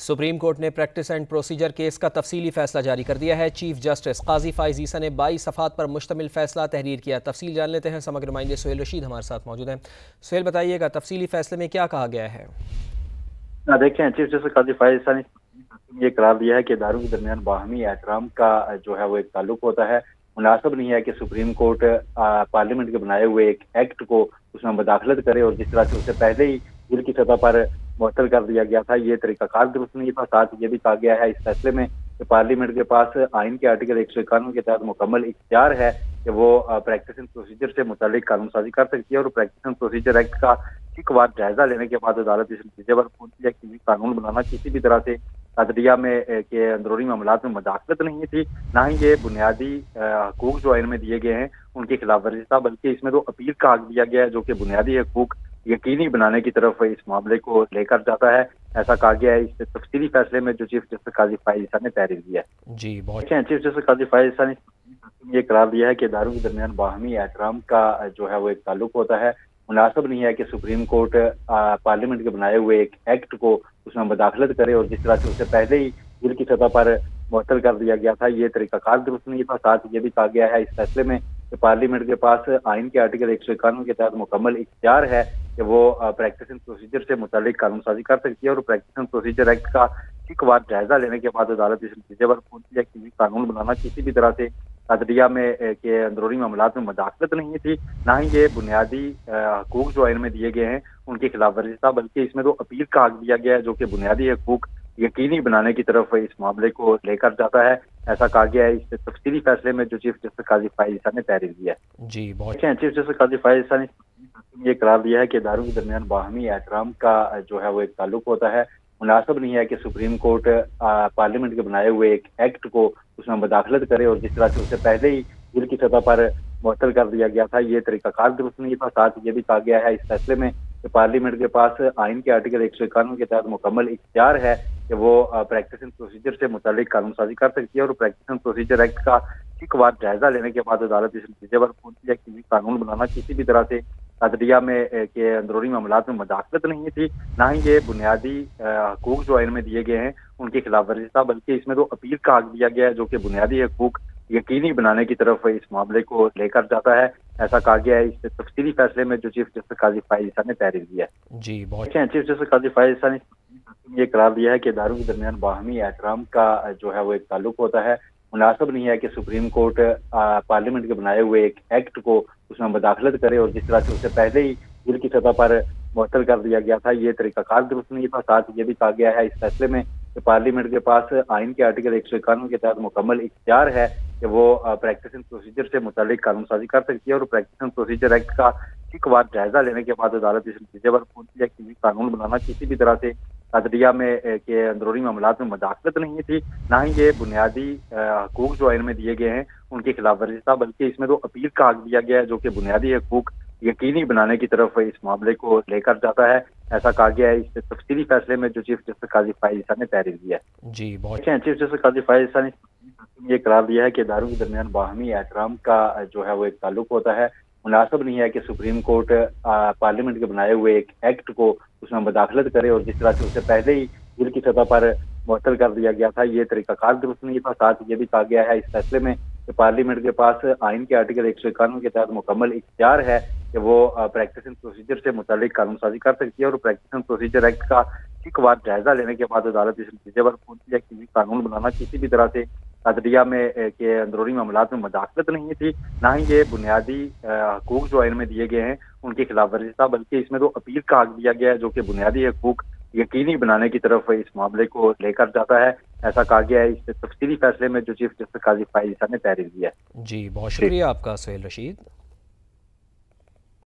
Supreme court نے practice and procedure case کا تفصیلی فیصلہ جاری کر دیا ہے۔ چیف جسٹس قاضی فائز عیسی نے 22 صفحات پر مشتمل فیصلہ تحریر کیا۔ تفصیل جان لیتے ہیں، سمجھ نمائندے سہیل رشید ہمارے ساتھ موجود ہیں۔ سہیل بتائیے گا تفصیلی فیصلے میں کیا کہا گیا ہے؟ دیکھیں، چیف جسٹس قاضی فائز عیسی نے یہ قرار دیا ہے کہ اداروں کے درمیان باہمی احترام کا جو ہے وہ ایک تعلق ہوتا ہے۔ مناسب نہیں ہے کہ سپریم کورٹ پارلیمنٹ کے بنائے ہوئے ایک ایکٹ کو اس میں مداخلت کرے، اور جس طرح سے اسے پہلے ہی بل کی سطح پر معطل کر دیا گیا تھا، یہ طریقہ کار درست نہیں تھا۔ ساتھ یہ بھی کہا گیا ہے اس فیصلے میں کہ پارلیمنٹ کے پاس آئین کے آرٹیکل 151 کے تحت مکمل اختیار ہے کہ وہ پریکٹس اینڈ پروسیجر سے متعلق قانون سازی کر سکتی ہے، اور پریکٹس اینڈ پروسیجر ایکٹ کا ایک بار جائزہ لینے کے بعد عدالت اس نتیجے پر پہنچی ہے کہ یہ قانون بنانا کسی بھی طرح سے عدلیہ میں کے اندرونی معاملات میں مداخلت نہیں تھی، نہ ہی یہ بنیادی حقوق جو آئین میں دیے گئے ہیں ان کی خلاف ورزی تھا، بلکہ اس میں تو اپیل کا حق دیا گیا ہے جو کہ بنیادی حقوق یقینی بنانے کی طرف اس معاملے کو لے کر جاتا ہے۔ ایسا کہا گیا ہے اس تفصیلی فیصلے میں جو چیف جسٹس قاضی فائز عیسی نے تحریر دیا ہے۔ جی بہت چیف جسٹس قاضی فائز عیسی نے یہ قرار دیا ہے کہ اداروں کے درمیان باہمی احترام کا جو ہے وہ ایک تعلق ہوتا ہے۔ مناسب نہیں ہے کہ سپریم کورٹ پارلیمنٹ کے بنائے ہوئے ایک ایکٹ کو اس میں مداخلت کرے، اور جس طرح سے اسے پہلے ہی بل کی سطح پر معطل کر دیا گیا تھا، یہ طریقہ کار درست نہیں تھا۔ ساتھ یہ بھی کہا گیا ہے اس فیصلے میں کہ پارلیمنٹ کے پاس آئین کے آرٹیکل 151 کے تحت مکمل اختیار ہے کہ وہ پریکٹس اینڈ پروسیجر سے متعلق قانون سازی کر سکتی ہے، اور پریکٹس اینڈ پروسیجر ایکٹ کا ایک بار جائزہ لینے کے بعد عدالت اس نتیجے پر پہنچی ہے کہ یہ قانون بنانا کسی بھی طرح سے عدلیہ میں کے اندرونی معاملات میں مداخلت نہیں تھی، نہ ہی یہ بنیادی حقوق جو آئین میں دیے گئے ہیں ان کی خلاف ورزی تھا، بلکہ اس میں تو اپیل کا حق دیا گیا ہے جو کہ بنیادی حقوق یقینی بنانے کی طرف اس معاملے کو لے کر جاتا ہے۔ ایسا کہا گیا ہے اس تفصیلی فیصلے میں جو چیف جسٹس قاضی فائز عیسی نے تحریر دیا ہے۔ جی بہت چیف جسٹس قاضی فائز عیسی نے یہ قرار دیا ہے کہ اداروں کے درمیان باہمی احترام کا جو ہے وہ ایک تعلق ہوتا ہے۔ مناسب نہیں ہے کہ سپریم کورٹ پارلیمنٹ کے بنائے ہوئے ایک ایکٹ کو اس میں مداخلت کرے، اور جس طرح سے اسے پہلے ہی بل کی سطح پر معطل کر دیا گیا تھا، یہ طریقہ کار درست نہیں تھا۔ ساتھ یہ بھی کہا گیا ہے اس فیصلے میں کہ پارلیمنٹ کے پاس آئین کے آرٹیکل 151 کے تحت مکمل اختیار ہے کہ وہ پریکٹس اینڈ پروسیجر سے متعلق قانون سازی کر سکتی ہے، اور پریکٹس اینڈ پروسیجر ایکٹ کا ایک بار جائزہ لینے کے بعد عدالت اس نتیجے پر پہنچی ہے کہ یہ قانون بنانا کسی بھی طرح سے عدلیہ میں کے اندرونی معاملات میں مداخلت نہیں تھی، نہ ہی یہ بنیادی حقوق جو آئین میں دیے گئے ہیں ان کی خلاف ورزی تھا، بلکہ اس میں تو اپیل کا حق دیا گیا ہے جو کہ بنیادی حقوق یقینی بنانے کی طرف اس معاملے کو لے کر جاتا ہے۔ ایسا کہا گیا ہے اس تفصیلی فیصلے میں جو چیف جسٹس قاضی فائز عیسی نے تحریر دیا ہے۔ جی بہت چیف جسٹس قاضی فائز عیسی نے یہ قرار دیا ہے کہ اداروں کے درمیان باہمی احترام کا جو ہے وہ ایک تعلق ہوتا ہے۔ مناسب نہیں ہے کہ سپریم کورٹ پارلیمنٹ کے بنائے ہوئے ایک ایکٹ کو اس میں مداخلت کرے، اور جس طرح سے اسے پہلے ہی بل کی سطح پر معطل کر دیا گیا تھا، یہ طریقہ کار درست نہیں تھا۔ ساتھ یہ بھی کہا گیا ہے اس فیصلے میں کہ پارلیمنٹ کے پاس آئین کے آرٹیکل 151 کے تحت مکمل اختیار ہے کہ وہ پریکٹس اینڈ پروسیجر سے متعلق قانون سازی کر سکتی ہے، اور پریکٹس اینڈ پروسیجر ایکٹ کا ایک بار جائزہ لینے کے بعد عدالت اس نتیجے پر پہنچی ہے کہ یہ قانون بنانا کسی بھی طرح سے عدلیہ میں کے اندرونی معاملات میں مداخلت نہیں تھی، نہ ہی یہ بنیادی حقوق جو آئین میں دیے گئے ہیں ان کی خلاف ورزی تھا، بلکہ اس میں تو اپیل کا حق دیا گیا ہے جو کہ بنیادی حقوق یقینی بنانے کی طرف اس معاملے کو لے کر جاتا ہے۔ ایسا کہا گیا ہے اس تفصیلی فیصلے میں جو چیف جسٹس قاضی فائز عیسی نے تحریر دیا ہے۔ جی بہت چیف جسٹس قاضی فائز عیسی نے یہ قرار دیا ہے کہ اداروں کے درمیان باہمی احترام کا جو ہے وہ ایک تعلق ہوتا ہے۔ مناسب نہیں ہے کہ سپریم کورٹ پارلیمنٹ کے بنائے ہوئے ایک ایکٹ کو اس میں مداخلت کرے، اور جس طرح سے اسے پہلے ہی بل کی سطح پر معطل کر دیا گیا تھا، یہ طریقہ کار درست نہیں تھا۔ ساتھ یہ بھی کہا گیا ہے اس فیصلے میں کہ پارلیمنٹ کے پاس آئین کے آرٹیکل 151 کے تحت مکمل اختیار ہے کہ وہ پریکٹس اینڈ پروسیجر سے متعلق قانون سازی کر سکتی ہے، اور پریکٹس اینڈ پروسیجر ایکٹ کا ایک بار جائزہ لینے کے بعد عدالت اس نتیجے پر پہنچی ہے کہ یہ قانون بنانا کسی بھی طرح سے عدلیہ میں کے اندرونی معاملات میں مداخلت نہیں تھی، نہ ہی یہ بنیادی حقوق جو آئین میں دیے گئے ہیں ان کی خلاف ورزی تھا، بلکہ اس میں تو اپیل کا حق دیا گیا ہے جو کہ بنیادی حقوق یقینی بنانے کی طرف اس معاملے کو لے کر جاتا ہے۔ ایسا کہا گیا ہے اس تفصیلی فیصلے میں جو چیف جسٹس قاضی فائز عیسی نے تحریر دیا ہے۔ جی بہت شکریہ آپ کا سہیل رشید۔